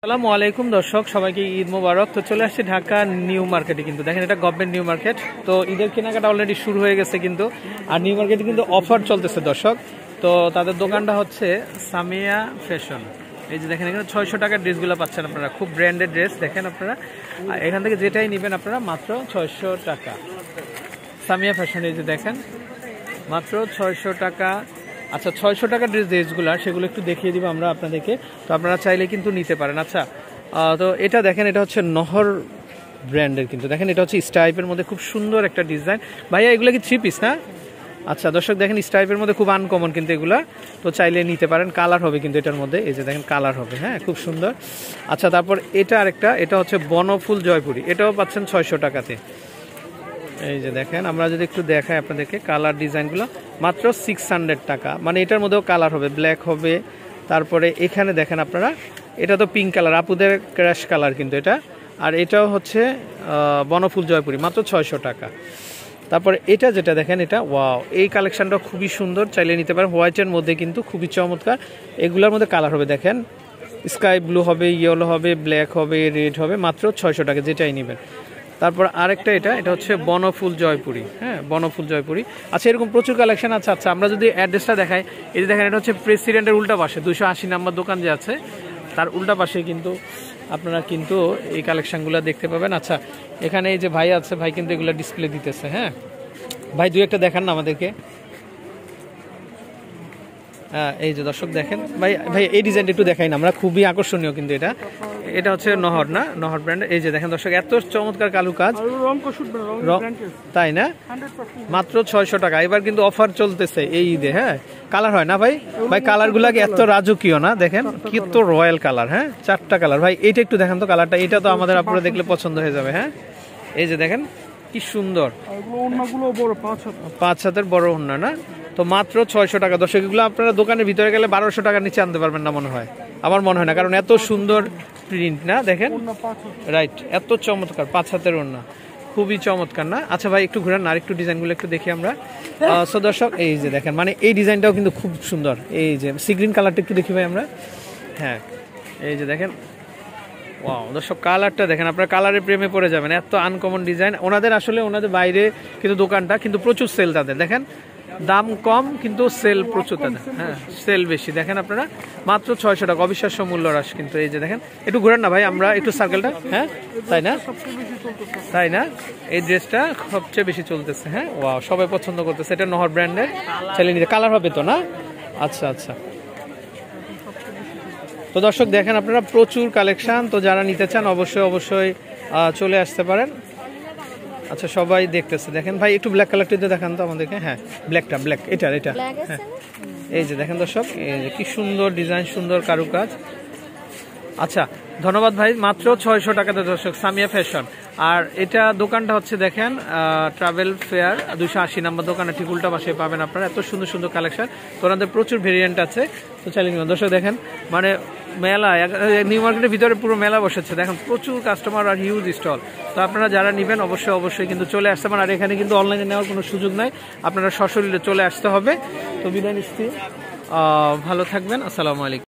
আসসালামু আলাইকুম দর্শক, সবাইকে ঈদ মোবারক। তো চলে আসছে ঢাকা নিউ মার্কেটে, কিন্তু দেখেন এটা গভর্নমেন্ট নিউ মার্কেট। তো ঈদের কেনাকাটা অলরেডি শুরু হয়ে গেছে কিন্তু, আর নিউ মার্কেটে কিন্তু অফার চলতেছে দর্শক। তো তাদের দোকানটা হচ্ছে সামিয়া ফ্যাশন। এই যে দেখেন এখানে 600 টাকার ড্রেসগুলো পাচ্ছেন আপনারা, খুব ব্র্যান্ডেড ড্রেস। দেখেন আপনারা এখান থেকে যেটাই নেবেন আপনারা মাত্র 600 টাকা। সামিয়া ফ্যাশন, এই যে দেখেন মাত্র 600 টাকা। আচ্ছা, 600 টাকার ড্রেসগুলো সেগুলো একটু দেখিয়ে দিব আমরা আপনাদেরকে, তো আপনারা চাইলে কিন্তু নিতে পারেন। আচ্ছা, তো এটা দেখেন, এটা হচ্ছে নহর ব্র্যান্ডের, কিন্তু দেখেন এটা হচ্ছে স্টাইপের মধ্যে খুব সুন্দর একটা ডিজাইন। ভাইয়া এগুলো কি 3 পিস না? আচ্ছা দর্শক দেখেন স্টাইপের মধ্যে খুব আনকমন কিন্তু এগুলা, তো চাইলে নিতে পারেন। কালার হবে কিন্তু এটার মধ্যে, এই যে দেখেন কালার হবে, হ্যাঁ খুব সুন্দর। আচ্ছা, তারপর এটা আরেকটা, এটা হচ্ছে বনফুল জয়পুরি, এটাও পাচ্ছেন 600 টাকাতে। এই যে দেখেন, আমরা যদি একটু দেখাই আপনাদেরকে কালার ডিজাইনগুলো, মাত্র 600 টাকা। মানে এটার মধ্যেও কালার হবে, ব্ল্যাক হবে। তারপরে এখানে দেখেন আপনারা, এটা তো পিঙ্ক কালার, আপুদের ক্র্যাশ কালার কিন্তু এটা। আর এটাও হচ্ছে বনফুল জয়পুরি, মাত্র 600 টাকা। তারপরে এটা যেটা দেখেন, এটা ওয়াও, এই কালেকশনটা খুবই সুন্দর, চাইলে নিতে পারেন। হোয়াইটের মধ্যে কিন্তু খুবই চমৎকার। এগুলোর মধ্যে কালার হবে দেখেন, স্কাই ব্লু হবে, ইয়েলো হবে, ব্ল্যাক হবে, রেড হবে, মাত্র 600 টাকা যেটাই নেবেন। তারপর আরেকটা, এটা হচ্ছে বনফুল জয়পুরি, হ্যাঁ বনফুল জয়পুরি। আচ্ছা, এরকম প্রচুর কালেকশন আছে। আচ্ছা, আমরা যদি অ্যাড্রেসটা দেখাই, এই যে দেখেন এটা হচ্ছে প্রেসিডেন্টের উল্টা পাশে 280 নম্বর দোকান যে আছে, তার উল্টা পাশে কিন্তু আপনারা কিন্তু এই কালেকশনগুলো দেখতে পাবেন। আচ্ছা, এখানে এই যে ভাই আছে, ভাই কিন্তু এগুলো ডিসপ্লে দিতেছে। হ্যাঁ ভাই, দুই একটা দেখান না আমাদেরকে। হ্যাঁ, এই যে দর্শক দেখেন, ভাই ভাই এই ডিজাইনটা একটু দেখাই না আমরা, খুবই আকর্ষণীয় কিন্তু এটা। এটা হচ্ছে নহর, না নহর ব্র্যান্ড। এই যে দেখেন দর্শক, এত চমৎকার কালু কাজ, তাই না? মাত্র 600 টাকা। এবার কিন্তু অফার চলতেছে এই ঈদে। হ্যাঁ, কালার হয় না ভাই? ভাই কালারগুলো এত রাজকীয় না, দেখেন কি তো রয়্যাল কালার। হ্যাঁ, 4টা কালার। ভাই এইটা একটু দেখেন তো কালারটা, এটা তো আমাদের আপনারা দেখলে পছন্দ হয়ে যাবে। হ্যাঁ, এই যে দেখেন কি সুন্দর, 5 হাতের বড় ওড়না, না? তো মাত্র 600 টাকা। দর্শক এগুলো আপনারা দোকানের ভিতরে গেলে 1200 টাকার নিচে আনতে পারবেন না মনে হয়, আমার মনে হয় না, কারণ এত সুন্দর প্রিন্ট, না? দেখেন রাইট, এত চমৎকার 5 হাতের ওড়না, খুবই চমৎকার, না? আচ্ছা ভাই একটু ঘুরান, আর একটু ডিজাইনগুলো একটু দেখি আমরা। সো দর্শক এই যে দেখেন, মানে এই ডিজাইনটাও কিন্তু খুব সুন্দর। এই যে সি গ্রিন কালারটা একটু দেখি ভাই আমরা। হ্যাঁ, এই যে দেখেন, ওয়াও দর্শক কালারটা দেখেন, আপনারা কালারের প্রেমে পড়ে যাবেন, এত আনকমন ডিজাইন। ওনাদের আসলে ওনাদের বাইরে কিন্তু দোকানটা কিন্তু প্রচুর সেল তাদের, দেখেন দাম কম কিন্তু সেল প্রচুর তাদের। হ্যাঁ, সেল বেশি। দেখেন আপনারা মাত্র 600 টাকা, অবিশ্বাস্য মূল্য হ্রাস কিন্তু। এই যে দেখেন, একটু ঘুরেন না ভাই আমরা একটু সার্কেলটা। হ্যাঁ, তাই না? তাই না, এই ড্রেসটা সবচেয়ে বেশি চলতেছে। হ্যাঁ, ওয়াও, সবাই পছন্দ করতেছে। এটা নহর ব্র্যান্ডের, চাইলে নিতে। কালার হবে তো, না? আচ্ছা আচ্ছা। তো দর্শক দেখেন আপনারা প্রচুর কালেকশন, তো যারা নিতে চান অবশ্যই চলে আসতে পারেন। আচ্ছা, সবাই দেখতেছে, দেখেন ভাই একটু ব্ল্যাক কালারটা দেখান তো আমাদেরকে। হ্যাঁ, ব্ল্যাকটা, ব্ল্যাক এটা। হ্যাঁ, এই যে দেখেন দর্শক, এই যে কি সুন্দর ডিজাইন, সুন্দর কারুকাজ। আচ্ছা, ধন্যবাদ ভাই। মাত্র 600 টাকাতে দর্শক, সামিয়া ফ্যাশন। আর এটা দোকানটা হচ্ছে দেখেন ট্রাভেল ফেয়ার 280 নম্বর দোকানে, ঠিক উল্টা পাশে পাবেন আপনারা। এত সুন্দর সুন্দর কালেকশন, তো ওনাদের প্রচুর ভেরিয়েন্ট আছে, তো চাইলে নিবেন। দর্শক দেখেন, মানে মেলা, নিউ মার্কেটের ভিতরে পুরো মেলা বসেছে, দেখেন প্রচুর কাস্টমার আর হিউজ স্টল। তো আপনারা যারা নেবেন অবশ্যই কিন্তু চলে আসতে পারেন। আর এখানে কিন্তু অনলাইনে নেওয়ার কোনো সুযোগ নাই, আপনারা সশরীরে চলে আসতে হবে। তো বিদায় নিচ্ছি, ভালো থাকবেন, আসসালামু আলাইকুম।